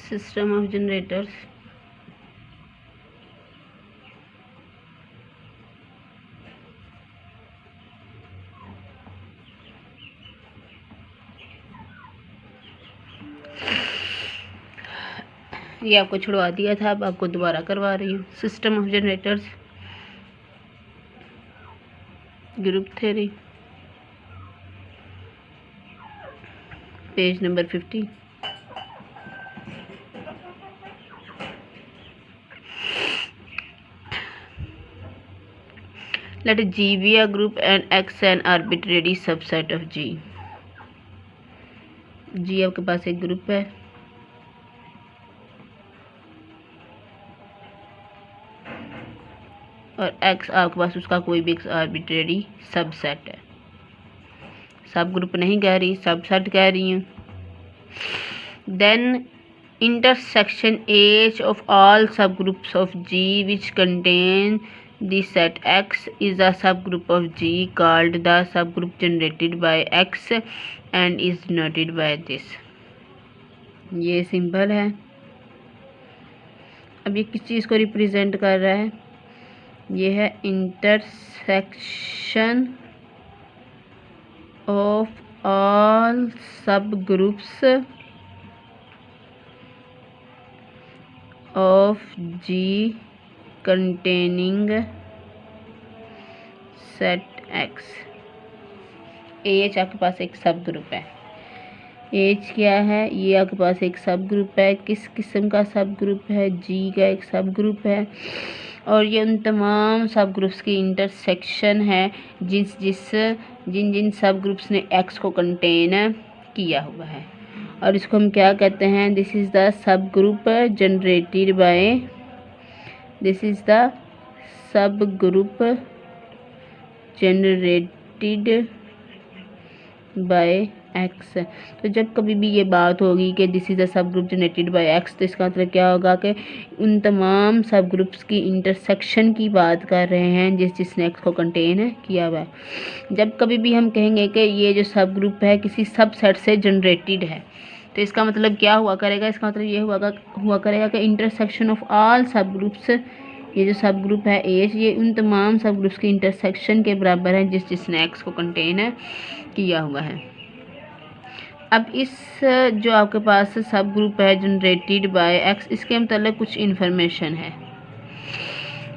System of generators. ये आपको छुड़वा दिया था, अब आपको दोबारा करवा रही हूँ। System of generators, group theory, page number 50। Let G be a group and X an arbitrary subset of G। G आपके पास एक ग्रुप है और X आपके पास उसका कोई भी आर्बिट्रेरी सबसेट है। सब ग्रुप नहीं कह रही, सबसेट कह रही हूँ। Then intersection H of all subgroups of G which contain the set X is a subgroup of G called the subgroup generated by X and is denoted by this। ये simple है। अब ये किस चीज़ को represent कर रहा है? ये है intersection of all subgroups of G containing set X. H आपके पास एक सब ग्रुप है। एच क्या है? ये आपके पास एक सब ग्रुप है। किस किस्म का सब ग्रुप है? जी का एक सब ग्रुप है और ये उन तमाम सब ग्रुप्स की इंटरसेक्शन है जिन जिन सब ग्रुप्स ने एक्स को कंटेन किया हुआ है। और इसको हम क्या कहते हैं? This is the sub group generated by, this is the sub group generated by x. तो जब कभी भी ये बात होगी कि this is the sub group generated by x, तो इसका मतलब क्या होगा कि उन तमाम सब ग्रुप्स की इंटरसेक्शन की बात कर रहे हैं जिसने एक्स को कंटेन किया हुआ है। जब कभी भी हम कहेंगे कि ये जो सब ग्रुप है किसी सबसेट से जनरेटेड है, तो इसका मतलब क्या हुआ करेगा? इसका मतलब ये हुआ करेगा कि इंटरसेक्शन ऑफ ऑल सब ग्रुप्स, ये जो सब ग्रुप है एच, ये उन तमाम सब ग्रुप्स की इंटरसेक्शन के बराबर है जिसने एक्स को कंटेन किया हुआ है। अब इस जो आपके पास सब ग्रुप है जनरेटेड बाय एक्स, इसके मतलब कुछ इन्फॉर्मेशन है।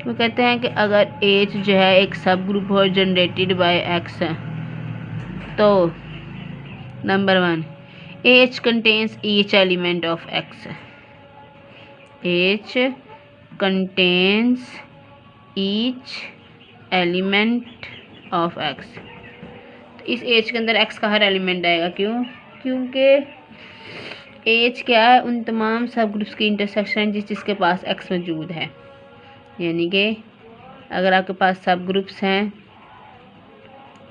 वो कहते हैं कि अगर एच जो है एक सब ग्रुप हो जनरेटेड बाय एक्स है, तो number 1, H contains each element of X। H contains each element of X। तो इस H के अंदर X का हर एलिमेंट आएगा। क्यों? क्योंकि H क्या है? उन तमाम सब ग्रुप्स की इंटरसेक्शन जिसके पास X मौजूद है। यानी कि अगर आपके पास सब ग्रुप्स हैं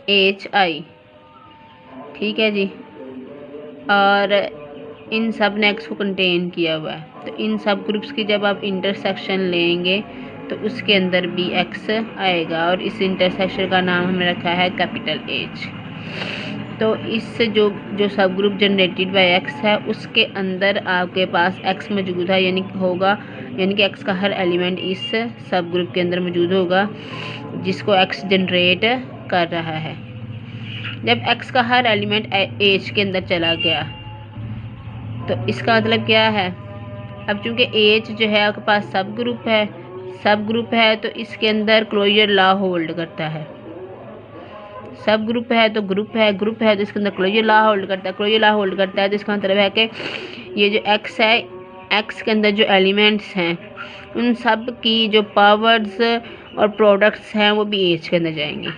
HI, ठीक है जी, और इन सब ने एक्स को कंटेन किया हुआ है, तो इन सब ग्रुप्स की जब आप इंटरसेक्शन लेंगे तो उसके अंदर भी एक्स आएगा और इस इंटरसेक्शन का नाम हमने रखा है कैपिटल एच। तो इस जो सब ग्रुप जनरेटेड बाय एक्स है उसके अंदर आपके पास एक्स मौजूद है, यानी कि एक्स का हर एलिमेंट इस सब ग्रुप के अंदर मौजूद होगा जिसको एक्स जनरेट कर रहा है। जब x का हर एलिमेंट h के अंदर चला गया तो इसका मतलब क्या है? अब चूंकि h जो है आपके पास सब ग्रुप है तो इसके अंदर क्लोजर लॉ होल्ड करता है। सब ग्रुप है तो ग्रुप है तो इसके अंदर क्लोजर लॉ होल्ड करता है। तो इसका मतलब है कि ये जो x है, x के अंदर जो एलिमेंट्स हैं उन सब की जो पावर्स और प्रोडक्ट्स हैं वो भी h के अंदर जाएंगी।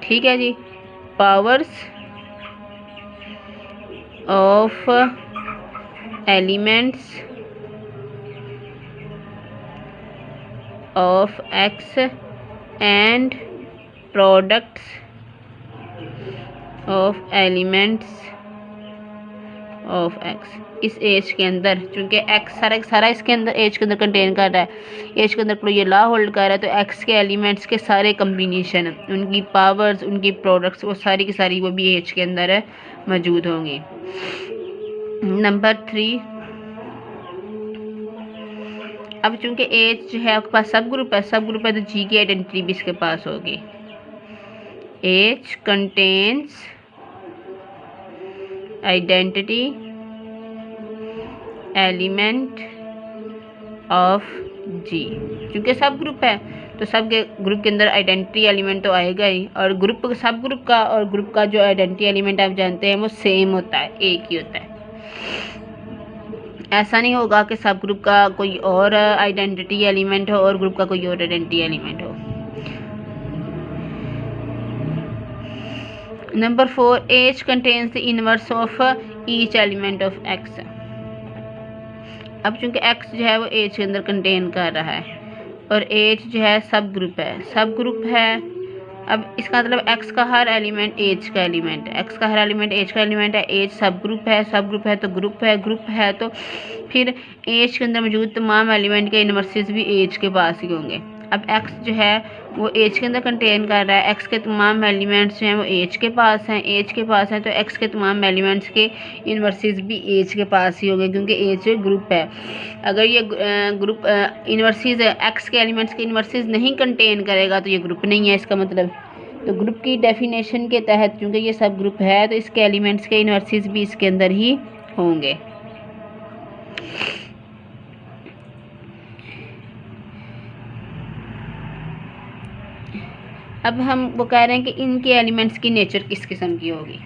ठीक है जी। Powers of elements of x and products of elements of x. इस एज के अंदर चूंकि एक्स सारा इसके अंदर एज के अंदर कंटेन कर रहा है, एज के अंदर कोई ये लॉ होल्ड कर रहा है, तो एक्स के एलिमेंट्स के सारे कम्बिनेशन, उनकी पावर्स, उनकी प्रोडक्ट्स, वो सारी की सारी वो भी एज के अंदर मौजूद होंगी। नंबर 3, अब चूंकि एच जो है आपके पास सब ग्रुप है तो जी की आइडेंटिटी भी इसके पास होगी। H contains identity element of G. क्योंकि सब ग्रुप है तो सब के ग्रुप के अंदर आइडेंटिटी एलिमेंट तो आएगा ही, और ग्रुप सब ग्रुप का और ग्रुप का जो आइडेंटिटी एलिमेंट आप जानते हैं वो सेम होता है, एक ही होता है। ऐसा नहीं होगा कि सब ग्रुप का कोई और आइडेंटिटी एलिमेंट हो और ग्रुप का कोई और आइडेंटिटी एलिमेंट हो। Number 4, H contains the inverse of each element of X। अब चूंकि X जो है वो H के अंदर कंटेन कर रहा है और H जो है सब ग्रुप है। अब इसका मतलब X का हर एलिमेंट H का एलिमेंट है, X का हर एलिमेंट H का एलिमेंट है। H सब ग्रुप है तो ग्रुप है तो फिर H के अंदर मौजूद तमाम एलिमेंट के इनवर्सेस भी H के पास ही होंगे। अब X जो है वो H के अंदर कंटेन कर रहा है, X के तमाम एलिमेंट्स जो हैं वो H के पास हैं तो X के तमाम एलिमेंट्स के इनवर्सेस भी H के पास ही होंगे, क्योंकि H ग्रुप है। अगर ये ग्रुप इनवर्सेस X के एलिमेंट्स के इनवर्सेस नहीं कंटेन करेगा तो ये ग्रुप नहीं है इसका मतलब। तो ग्रुप की डेफिनेशन के तहत क्योंकि ये सब ग्रुप है तो इसके एलिमेंट्स के इनवर्सेस भी इसके अंदर ही होंगे। अब हम वो कह रहे हैं कि इनके एलिमेंट्स की नेचर किस किस्म की होगी।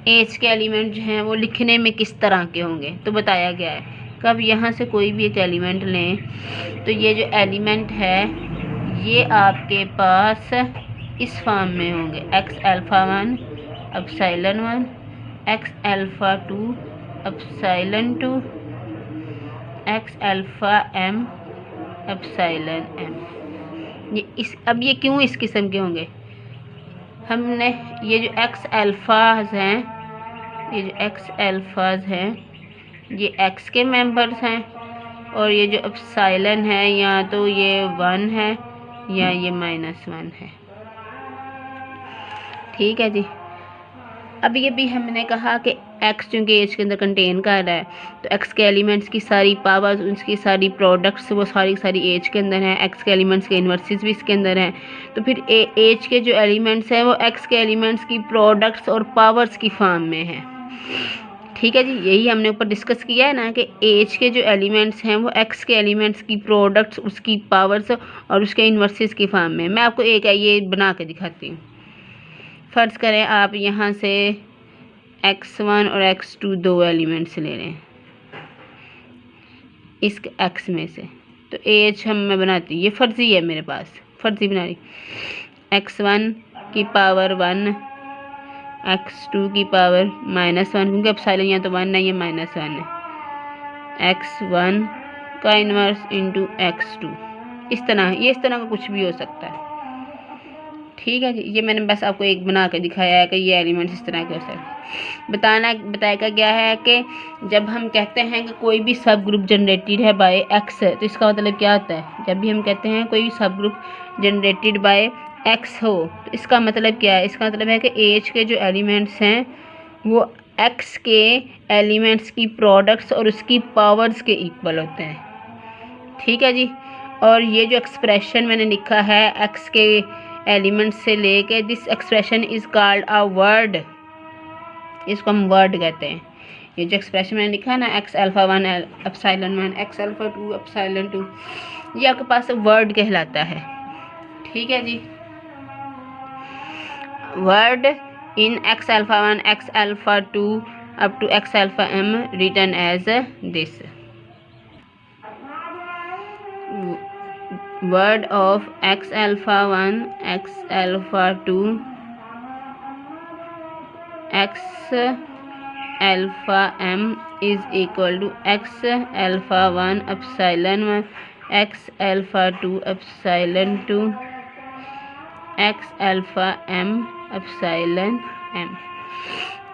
एच के एलिमेंट जो हैं वो लिखने में किस तरह के होंगे, तो बताया गया है कि अब यहाँ से कोई भी एक एलिमेंट लें तो ये जो एलिमेंट है ये आपके पास इस फॉर्म में होंगे, x alpha 1 epsilon 1, x alpha 2 epsilon 2, x alpha m epsilon m। अब ये क्यों इस किस्म के होंगे, हमने ये जो x अल्फ़ाज हैं ये x के मेंबर्स हैं और ये जो एप्सिलॉन है या तो ये 1 है या ये -1 है। ठीक है जी। अब ये भी हमने कहा कि x चूँकि एच के अंदर कंटेन कर रहा है तो x के एलिमेंट्स की सारी पावर्स, उसकी सारी प्रोडक्ट्स वो सारी एच के अंदर हैं, x के एलिमेंट्स के इन्वर्सेस भी इसके अंदर हैं। तो फिर एच के जो एलिमेंट्स हैं वो x के एलिमेंट्स की प्रोडक्ट्स और पावर्स की फॉर्म में हैं। ठीक है जी, यही हमने ऊपर डिस्कस किया है ना कि एच के जो एलिमेंट्स हैं वो x के एलिमेंट्स की प्रोडक्ट्स, उसकी पावर्स और उसके इन्वर्सेस की फॉर्म में। मैं आपको एक ये बना के दिखाती हूँ। फ़र्ज़ करें आप यहाँ से x1 और x2 दो एलिमेंट्स ले रहे हैं इस x में से, तो एच मैं बनाती, ये फर्जी है मेरे पास, फर्जी बना रही। x1 की पावर 1, x2 की पावर -1, क्योंकि एप्सिलॉन यहाँ तो 1 है, ये -1 है। x1 का इन्वर्स इंटू x2, इस तरह का कुछ भी हो सकता है। ठीक है जी, ये मैंने बस आपको एक बना के दिखाया है कि ये एलिमेंट्स इस तरह के हो सकते हैं। बताया गया है कि जब हम कहते हैं कि कोई भी सब ग्रुप जनरेटेड है बाय x, तो इसका मतलब क्या होता है, जब भी हम कहते हैं कोई सब ग्रुप जनरेटेड बाय x हो तो इसका मतलब क्या है, इसका मतलब है कि एच के जो एलिमेंट्स हैं वो x के एलिमेंट्स की प्रोडक्ट्स और उसकी पावर्स के इक्वल होते हैं। ठीक है जी। और ये जो एक्सप्रेशन मैंने लिखा है x के एलिमेंट्स से लेके, this expression is called a word, इसको हम वर्ड कहते हैं। ये जो एक्सप्रेशन मैंने लिखा है ना x alpha 1 epsilon 1, x alpha 2 epsilon 2, ये आपके पास वर्ड कहलाता है। ठीक है जी। Word in x alpha 1 x alpha 2 up to x alpha m written as this. Word of x alpha 1 x alpha 2 x alpha m is equal to x alpha 1 epsilon 1 x alpha 2 epsilon 2 x alpha m epsilon m।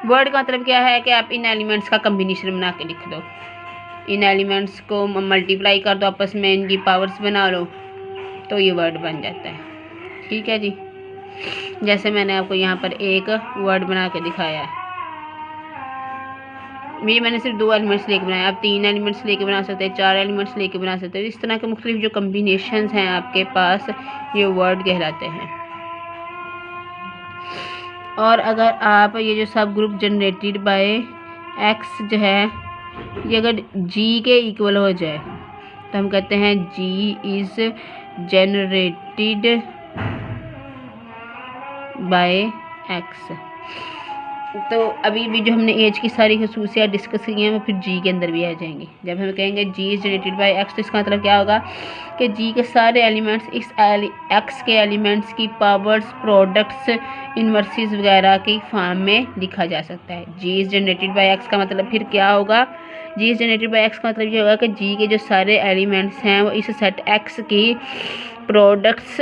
Word का मतलब क्या है कि आप इन elements का combination बना के लिख दो, इन एलिमेंट्स को मल्टीप्लाई कर दो, आपस में इनकी पावर्स बना लो तो ये वर्ड बन जाता है। ठीक है जी। जैसे मैंने आपको यहाँ पर एक वर्ड बना के दिखाया है, ये मैंने सिर्फ 2 एलिमेंट्स लेके बनाया, आप 3 एलिमेंट्स लेके बना सकते हैं, 4 एलिमेंट्स लेके बना सकते हैं। इस तरह के मुख्तलिफ जो कम्बिनेशंस हैं आपके पास, ये वर्ड कहलाते हैं। और अगर आप ये जो सब ग्रुप जनरेटेड बाय एक्स जो है, ये अगर जी के इक्वल हो जाए तो हम कहते हैं G is generated by x. तो अभी भी जो हमने एज की सारी खसूसियात डिस्कस की हैं वो फिर जी के अंदर भी आ जाएंगी। जब हम कहेंगे जी इज़ जनरेटेड बाय एक्स, तो इसका मतलब क्या होगा कि जी के सारे एलिमेंट्स इस एक्स के एलिमेंट्स की पावर्स, प्रोडक्ट्स, इन्वर्सिस वगैरह की फॉर्म में लिखा जा सकता है। जी इज़ जनरेटेड बाय एक्स का मतलब फिर क्या होगा, जी इज़ जनरेटेड बाय एक्स का मतलब ये होगा कि जी के जो सारे एलिमेंट्स हैं वो इस सेट एक्स की प्रोडक्ट्स,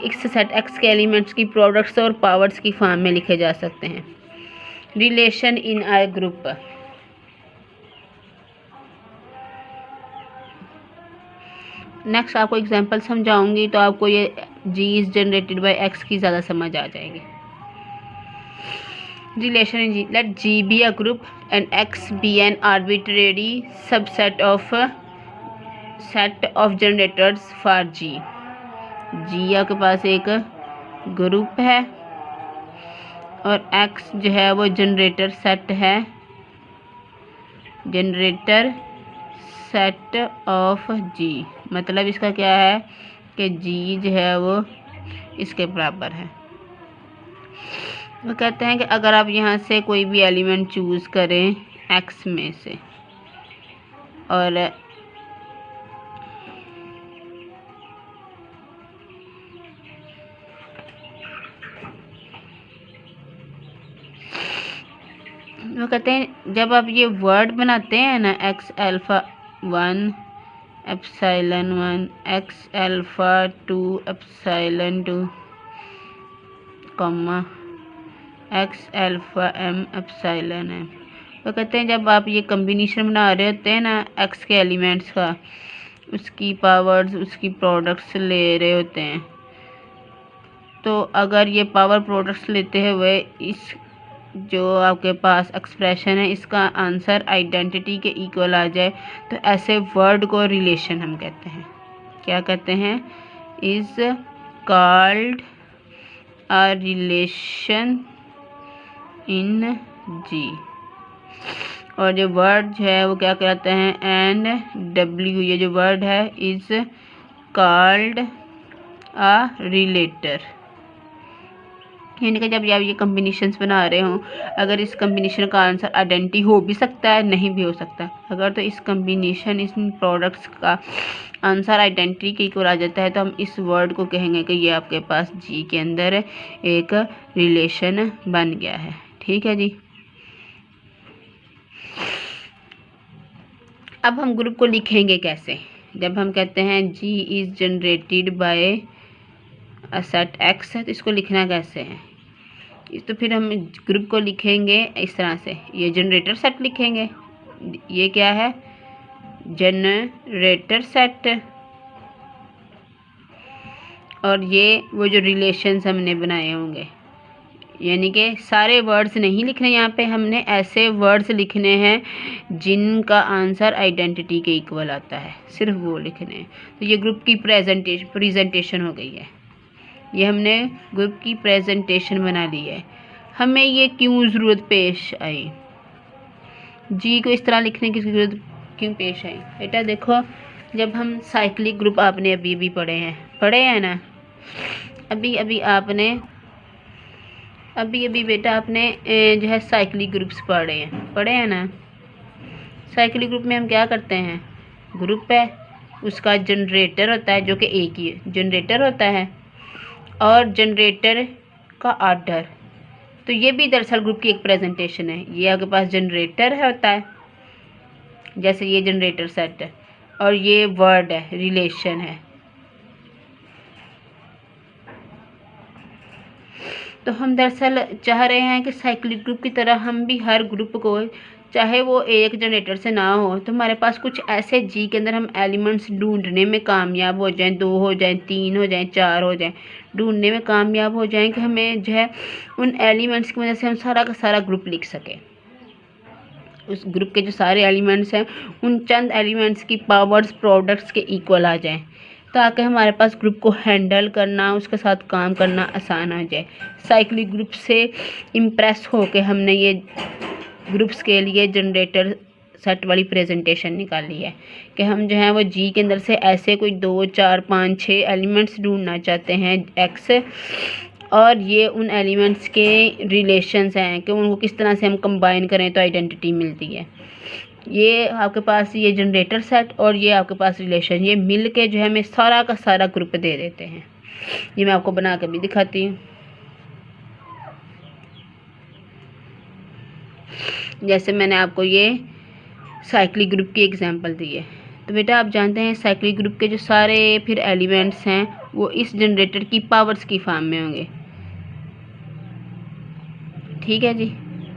इस सेट एक्स के एलिमेंट्स की प्रोडक्ट्स और पावर्स की फॉर्म में लिखे जा सकते हैं। Relation in a group, next आपको एग्जांपल समझाऊंगी तो आपको ये G is generated by x की ज़्यादा समझ आ जाएगी। Relation in G, let G be a group and x be an arbitrary subset of set of generators for G. G आपके पास एक ग्रुप है और x जो है वो जनरेटर सेट है, जनरेटर सेट ऑफ g। मतलब इसका क्या है कि g जो है वो इसके बराबर है। वो कहते हैं कि अगर आप यहाँ से कोई भी एलिमेंट चूज़ करें x में से, और वो कहते हैं जब आप ये वर्ड बनाते हैं ना, x alpha 1 epsilon 1, x alpha 2 epsilon 2, comma x alpha m epsilon m। वो कहते हैं जब आप ये कम्बिनेशन बना रहे होते हैं ना एक्स के एलिमेंट्स का, उसकी पावर्स, उसकी प्रोडक्ट्स ले रहे होते हैं, तो अगर ये पावर प्रोडक्ट्स लेते हुए इस जो आपके पास एक्सप्रेशन है इसका आंसर आइडेंटिटी के इक्वल आ जाए, तो ऐसे वर्ड को रिलेशन हम कहते हैं। क्या कहते हैं, is called a relation in G. और जो वर्ड है वो क्या कहते हैं, एन डब्ल्यू, ये जो वर्ड है इज कॉल्ड अ रिलेटर। यानी कि जब आप ये कम्बिनेशंस बना रहे हो, अगर इस कम्बिनेशन का आंसर आइडेंटिटी हो भी सकता है, नहीं भी हो सकता। अगर तो इस कम्बिनेशन, इस प्रोडक्ट्स का आंसर आइडेंटिटी के इक्वल आ जाता है तो हम इस वर्ड को कहेंगे कि ये आपके पास जी के अंदर एक रिलेशन बन गया है। ठीक है जी। अब हम ग्रुप को लिखेंगे कैसे, जब हम कहते हैं G is generated by a set x है, तो इसको लिखना कैसे है, तो फिर हम ग्रुप को लिखेंगे इस तरह से, ये जनरेटर सेट लिखेंगे, ये क्या है जनरेटर सेट, और ये वो जो रिलेशंस हमने बनाए होंगे, यानी कि सारे वर्ड्स नहीं लिखने, यहाँ पे हमने ऐसे वर्ड्स लिखने हैं जिनका आंसर आइडेंटिटी के इक्वल आता है, सिर्फ वो लिखने हैं। तो ये ग्रुप की प्रेजेंटेशन हो गई है, ये हमने ग्रुप की प्रेजेंटेशन बना ली है। हमें ये क्यों ज़रूरत पेश आई, जी को इस तरह लिखने की ज़रूरत क्यों पेश आई? बेटा देखो, जब हम साइक्लिक ग्रुप आपने अभी पढ़े हैं ना, अभी बेटा आपने जो है साइक्लिक ग्रुप्स पढ़े हैं ना। साइक्लिक ग्रुप में हम क्या करते हैं, ग्रुप है, उसका जनरेटर होता है जो कि एक ही जनरेटर होता है, और जनरेटर का ऑर्डर। तो ये भी दरअसल ग्रुप की एक प्रेजेंटेशन है। ये आपके पास जनरेटर होता है, जैसे ये जनरेटर सेट है, और ये वर्ड है, रिलेशन है। तो हम दरअसल चाह रहे हैं कि साइक्लिक ग्रुप की तरह हम भी हर ग्रुप को, चाहे वो एक जनरेटर से ना हो, तो हमारे पास कुछ ऐसे जी के अंदर हम एलिमेंट्स ढूंढने में कामयाब हो जाएं, 2 हो जाएं, 3 हो जाएं, 4 हो जाएं, ढूंढने में कामयाब हो जाएं कि हमें जो है उन एलिमेंट्स की वजह से हम सारा का सारा ग्रुप लिख सकें। उस ग्रुप के जो सारे एलिमेंट्स हैं उन चंद एलिमेंट्स की पावर्स प्रोडक्ट्स के इक्वल आ जाएं, ताकि हमारे पास ग्रुप को हैंडल करना, उसके साथ काम करना आसान आ जाए। साइक्लिक ग्रुप से इम्प्रेस होके हमने ये ग्रुप्स के लिए जनरेटर सेट वाली प्रेजेंटेशन निकाली है कि हम जो है वो जी के अंदर से ऐसे कोई 2, 4, 5, 6 एलिमेंट्स ढूंढना चाहते हैं एक्स, और ये उन एलिमेंट्स के रिलेशंस हैं कि उनको किस तरह से हम कंबाइन करें तो आइडेंटिटी मिलती है। ये आपके पास ये जनरेटर सेट और ये आपके पास रिलेशन, ये मिल के जो है हमें सारा का सारा ग्रुप दे देते हैं। ये मैं आपको बना कर भी दिखाती हूँ। जैसे मैंने आपको ये साइक्लिक ग्रुप की एग्जांपल दी है, तो बेटा आप जानते हैं साइक्लिक ग्रुप के जो सारे फिर एलिमेंट्स हैं वो इस जनरेटर की पावर्स की फॉर्म में होंगे। ठीक है जी,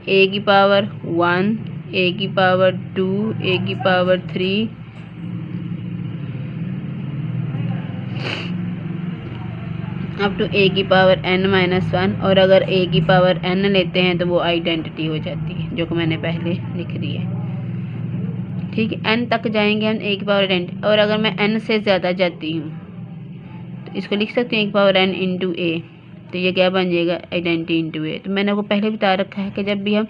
ए की पावर 1, ए की पावर 2, ए की पावर 3, अप टू ए की पावर n-1, और अगर ए की पावर n लेते हैं तो वो आइडेंटिटी हो जाती है, जो कि मैंने पहले लिख दी है। ठीक है, n तक जाएंगे हम ए की पावर आइडेंटिटी, और अगर मैं n से ज़्यादा जाती हूँ तो इसको लिख सकते हैं ए की पावर n इंटू ए, तो ये क्या बन जाएगा आइडेंटिटी इंटू ए। तो मैंने आपको पहले बता रखा है कि जब भी हम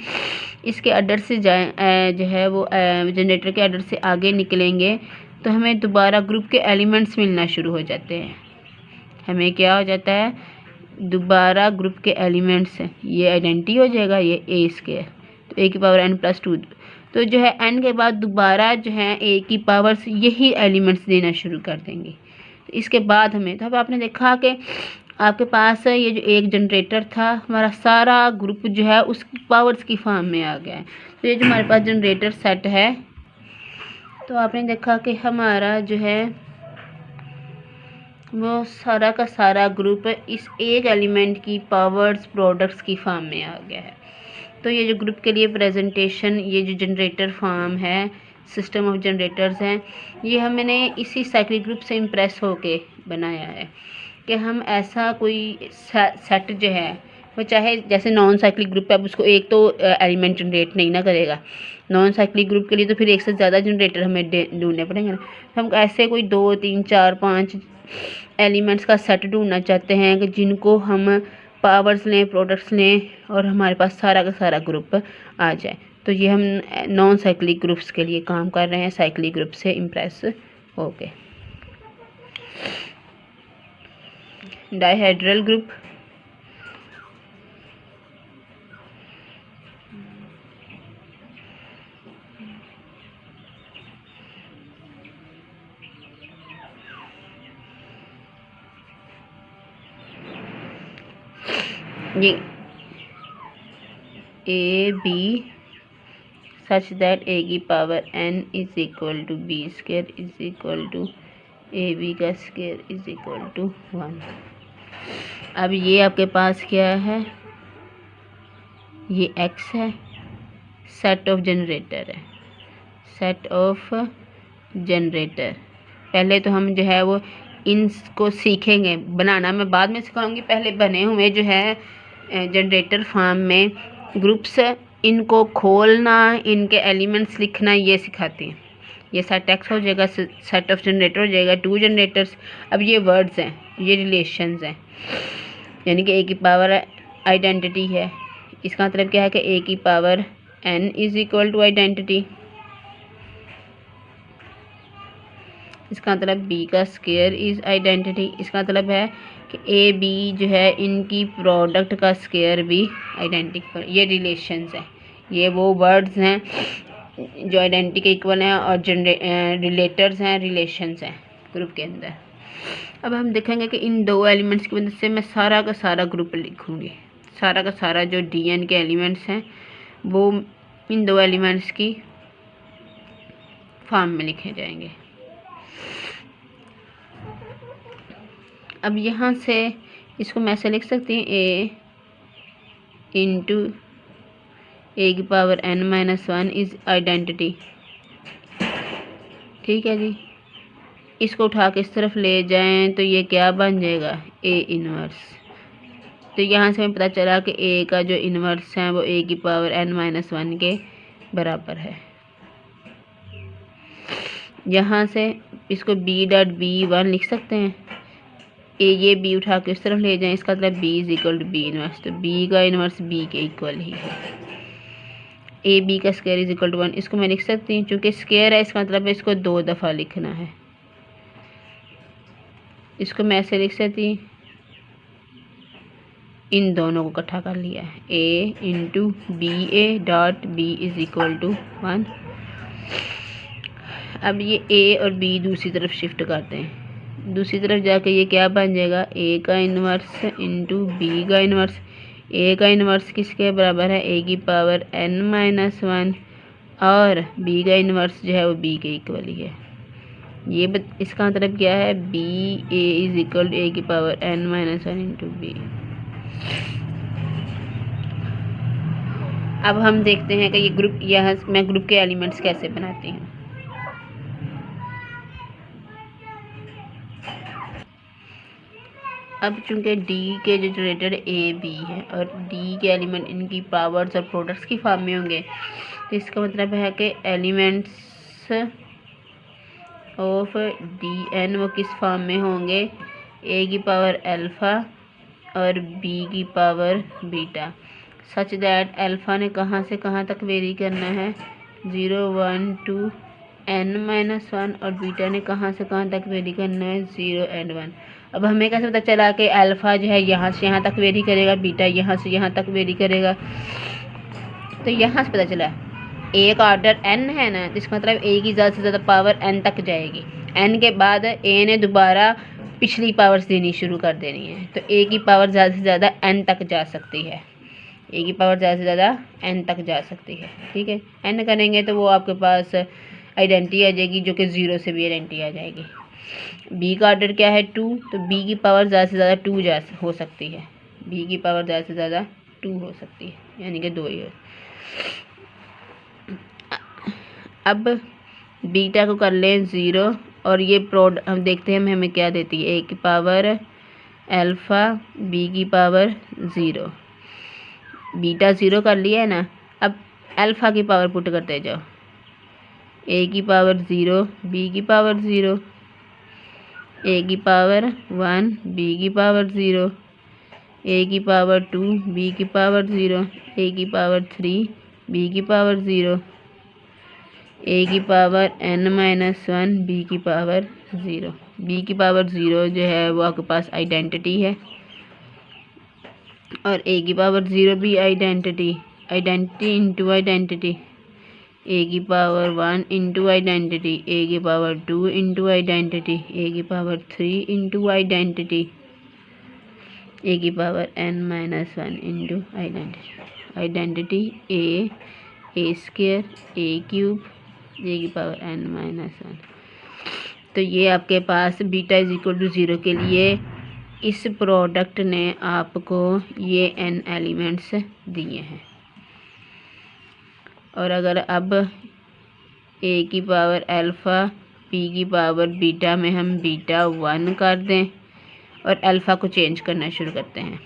इसके अडर से जाए जो है वो जनरेटर के अडर से आगे निकलेंगे तो हमें दोबारा ग्रुप के एलिमेंट्स मिलना शुरू हो जाते हैं। हमें क्या हो जाता है, दोबारा ग्रुप के एलिमेंट्स, ये आइडेंटिटी हो जाएगा, ये ए स्क्वायर, तो ए की पावर n+2, तो जो है n के बाद दोबारा जो है ए की पावर्स यही एलिमेंट्स देना शुरू कर देंगे। तो इसके बाद हमें, तो अब आपने देखा कि आपके पास ये जो एक जनरेटर था, हमारा सारा ग्रुप जो है उस पावर्स की फॉर्म में आ गया है। तो ये जो हमारे पास जनरेटर सेट है, तो आपने देखा कि हमारा जो है वो सारा का सारा ग्रुप इस एक एलिमेंट की पावर्स प्रोडक्ट्स की फॉर्म में आ गया है। तो ये जो ग्रुप के लिए प्रेजेंटेशन, ये जो जनरेटर फॉर्म है, सिस्टम ऑफ जनरेटर्स हैं, ये हमने इसी साइक्लिक ग्रुप से इम्प्रेस होके बनाया है कि हम ऐसा कोई सेट जो है वो, चाहे जैसे नॉन साइक्लिक ग्रुप है, अब उसको एक तो एलिमेंट जनरेट नहीं ना करेगा। नॉन साइक्लिक ग्रुप के लिए तो फिर एक से ज़्यादा जनरेटर हमें ढूंढने पड़ेंगे ना। हम ऐसे कोई 2, 3, 4, 5 एलिमेंट्स का सेट ढूंढना चाहते हैं कि जिनको हम पावर्स लें, प्रोडक्ट्स लें, और हमारे पास सारा का सारा ग्रुप आ जाए। तो ये हम नॉन साइक्लिक ग्रुप्स के लिए काम कर रहे हैं, साइक्लिक ग्रुप से इम्प्रेस होके। डायहेड्रल ग्रुप, ये a b such that a की power n is equal to b square is equal to a b का स्क्वायर इज इक्वल टू 1। अब ये आपके पास क्या है, ये x है, सेट ऑफ जनरेटर है, सेट ऑफ जनरेटर। पहले तो हम जो है वो इनको सीखेंगे बनाना, मैं बाद में सिखाऊंगी। पहले बने हुए जो है जनरेटर फॉर्म में ग्रुप्स, इनको खोलना, इनके एलिमेंट्स लिखना, ये सिखाते हैं। ये सेट एक्स हो जाएगा, सेट ऑफ जनरेटर हो जाएगा, 2 जनरेटर्स। अब ये वर्ड्स हैं, ये रिलेशंस हैं, यानी कि ए की पावर आइडेंटिटी है। इसका मतलब क्या है कि ए की power n is equal to identity, इसका मतलब b का स्क्वायर इज आइडेंटिटी। इसका मतलब है कि ए बी जो है इनकी प्रोडक्ट का स्क्वायर भी आइडेंटिटी। ये रिलेशंस हैं, ये वो वर्ड्स हैं जो आइडेंटिटी के इक्वल हैं, और रिलेटर्स हैं, रिलेशंस हैं ग्रुप के अंदर। अब हम देखेंगे कि इन 2 एलिमेंट्स की मदद से मैं सारा का सारा ग्रुप लिखूँगी। सारा का सारा जो डीएन के एलिमेंट्स हैं वो इन 2 एलिमेंट्स की फॉर्म में लिखे जाएंगे। अब यहाँ से इसको मैं ऐसे लिख सकती हूँ, ए इंटू ए की पावर n-1 इज आइडेंटिटी। ठीक है जी, इसको उठा के इस तरफ ले जाएं तो ये क्या बन जाएगा, ए इनवर्स। तो यहाँ से हमें पता चला कि ए का जो इनवर्स है वो ए की पावर n-1 के बराबर है। यहाँ से इसको b.b1 लिख सकते हैं। ये b उठा के इस तरफ ले जाएं, इसका मतलब b is equal to b inverse, तो b का इनवर्स b के इक्वल ही है। ए बी का स्क्वायर इज इक्वल टू 1, इसको मैं लिख सकती हूँ, चूँकि स्क्वायर है इसका मतलब इसको 2 दफ़ा लिखना है। इसको मैं ऐसे लिख सकती हूँ, इन दोनों को इकट्ठा कर लिया है, a into b a dot b is equal to 1। अब ये a और b दूसरी तरफ शिफ्ट करते हैं, दूसरी तरफ जाके ये क्या बन जाएगा, a का इन्वर्स इंटू b का इन्वर्स। a का इन्वर्स किसके बराबर है, a की पावर n-1 और b का इन्वर्स जो है वो b के इक्वल ही है। ये इसका मतलब क्या है, b a is equal to a की पावर n-1 इंटू b। अब हम देखते हैं कि ये ग्रुप, यहाँ मैं ग्रुप के एलिमेंट्स कैसे बनाती हूँ। अब चूंकि D के जो जनरेटर A B है और D के एलिमेंट इनकी पावर्स और प्रोडक्ट्स की फॉर्म में होंगे, तो इसका मतलब है कि एलिमेंट्स ऑफ DN वो किस फॉर्म में होंगे, A की पावर अल्फ़ा और B की power beta, such that alpha ने कहाँ से कहाँ तक वेरी करना है, 0 1 2 n-1 और बीटा ने कहाँ से कहाँ तक वेरी करना है, 0 and 1। अब हमें कैसे पता चला कि अल्फ़ा जो है यहाँ से यहाँ तक वेरी करेगा, बीटा यहाँ से यहाँ तक वेरी करेगा, तो यहाँ से पता चला ए का ऑर्डर n है ना, तो इसका मतलब a की ज़्यादा से ज़्यादा पावर n तक जाएगी। n के बाद a ने दोबारा पिछली पावर्स देनी शुरू कर देनी है, तो a की पावर ज़्यादा से ज़्यादा n तक जा सकती है, a की पावर ज़्यादा से ज़्यादा n तक जा सकती है। ठीक है, n करेंगे तो वो आपके पास आइडेंटिटी आ जाएगी, जो कि 0 से भी आइडेंटिटी आ जाएगी। b का ऑर्डर क्या है, 2, तो b की पावर ज़्यादा से ज़्यादा 2 हो सकती है, b की पावर ज़्यादा से ज़्यादा 2 हो सकती है, यानी कि 2 ही हो। अब बीटा को कर लें 0 और ये प्रोड हम देखते हैं हमें क्या देती है, a की पावर अल्फ़ा b की पावर 0, बीटा 0 कर लिया है ना। अब अल्फ़ा की पावर पुट करते जाओ, a की पावर 0 b की पावर 0, a की पावर 1 b की पावर 0, a की पावर 2 b की पावर 0, a की पावर 3 b की पावर 0, a की पावर n-1 b की पावर 0। b की पावर 0 जो है वो आपके पास आइडेंटिटी है और a की पावर 0 भी identity, identity into identity, a की पावर 1 इंटू आइडेंटिटी, a की पावर 2 इंटू आइडेंटिटी, a की पावर 3 इंटू आइडेंटिटी, a की power n-1 into identity. Identity a square a cube a की पावर n-1। तो ये आपके पास बीटा इज इक्वल टू 0 के लिए इस प्रोडक्ट ने आपको ये n एलिमेंट्स दिए हैं। और अगर अब a की पावर अल्फ़ा b की पावर बीटा में हम बीटा 1 कर दें और अल्फ़ा को चेंज करना शुरू करते हैं,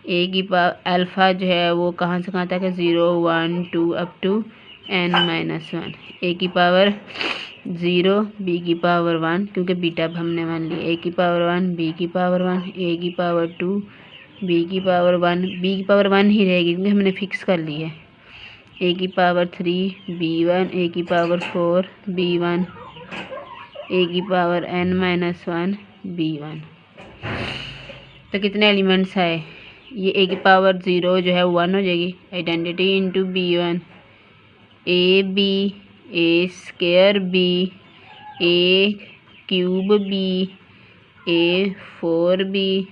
a की पावर अल्फ़ा जो है वो कहाँ से कहाँ तक है, 0 1 2 अप टू n-1, a की पावर 0 b की पावर 1, क्योंकि बीटा अब हमने मान ली, a की पावर 1 b की पावर 1, a की पावर 2 b की पावर 1, b की पावर 1 ही रहेगी क्योंकि हमने फिक्स कर ली है, a की पावर 3 b1, a की पावर 4 b1, a की पावर n-1 b1। तो कितने एलिमेंट्स आए, ये a की पावर 0 जो है 1 हो जाएगी, identity into b1, a b a square b a cube b a 4 b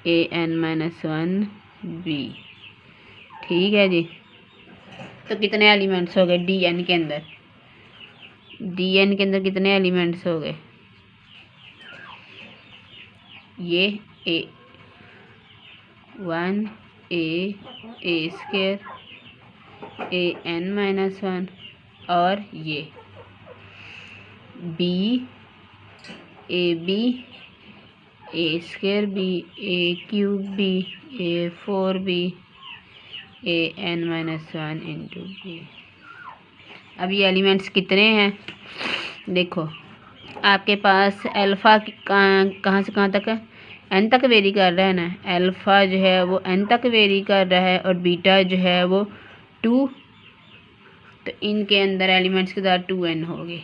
a n-1 b. ठीक है जी, तो कितने एलिमेंट्स हो गए डी एन के अंदर, डी एन के अंदर कितने एलिमेंट्स हो गए, ये a1 ए स्क्वायर an-1 और ये b a b a square b a cube b a 4 b an-1 into b। अब ये एलिमेंट्स कितने हैं देखो, आपके पास अल्फ़ा कहाँ से कहाँ तक है, n तक वेरी कर रहा है ना, अल्फ़ा जो है वो n तक वेरी कर रहा है और बीटा जो है वो 2, तो इनके अंदर एलिमेंट्स के साथ 2n होगी।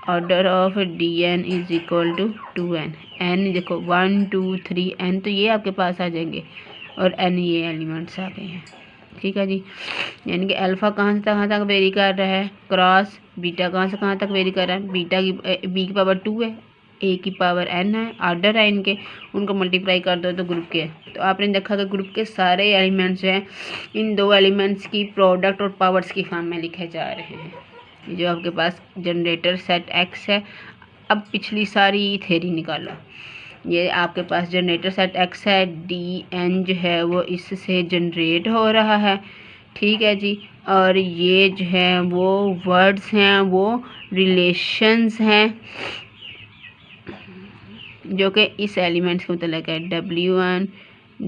Order of dn is equal to 2n। n देखो 1 2 3 n तो ये आपके पास आ जाएंगे और n ये एलिमेंट्स आ गए हैं। ठीक है जी, यानी कि अल्फ़ा कहाँ से कहाँ तक वेरी कर रहा है क्रॉस बीटा कहाँ से कहाँ तक वेरी कर रहा है, बीटा की b की पावर 2 है, a की पावर n है, आर्डर है इनके, उनको मल्टीप्लाई कर दो तो ग्रुप के। तो आपने देखा कि ग्रुप के सारे एलिमेंट्स हैं इन दो एलिमेंट्स की प्रोडक्ट और पावर्स की फॉर्म में लिखे जा रहे हैं। जो आपके पास जनरेटर सेट x है, अब पिछली सारी थ्योरी निकालो। ये आपके पास जनरेटर सेट x है, dn जो है वो इससे जनरेट हो रहा है। ठीक है जी, और ये जो है वो वर्ड्स हैं, वो रिलेशंस हैं जो कि इस एलिमेंट्स के मतलब है। w1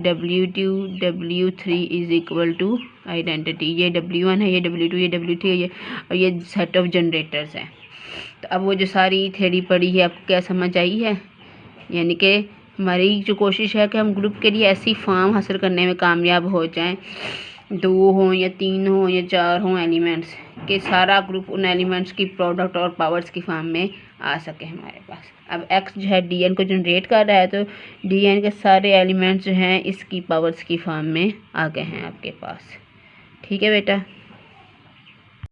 w2 w3 is equal to identity. ये w1 है, ये w2, ये w3 है, ये और ये सेट ऑफ जनरेटर्स हैं। तो अब वो जो सारी थ्योरी पड़ी है आपको क्या समझ आई है, यानी कि हमारी जो कोशिश है कि हम ग्रुप के लिए ऐसी फॉर्म हासिल करने में कामयाब हो जाएं, 2 हों या 3 हों या 4 हों एलिमेंट्स के, सारा ग्रुप उन एलिमेंट्स की प्रोडक्ट और पावर्स की फॉर्म में आ सके हमारे पास। अब x जो है dn को जनरेट कर रहा है, तो dn के सारे एलिमेंट्स जो हैं इसकी पावर्स की फॉर्म में आ गए हैं आपके पास। ठीक है बेटा।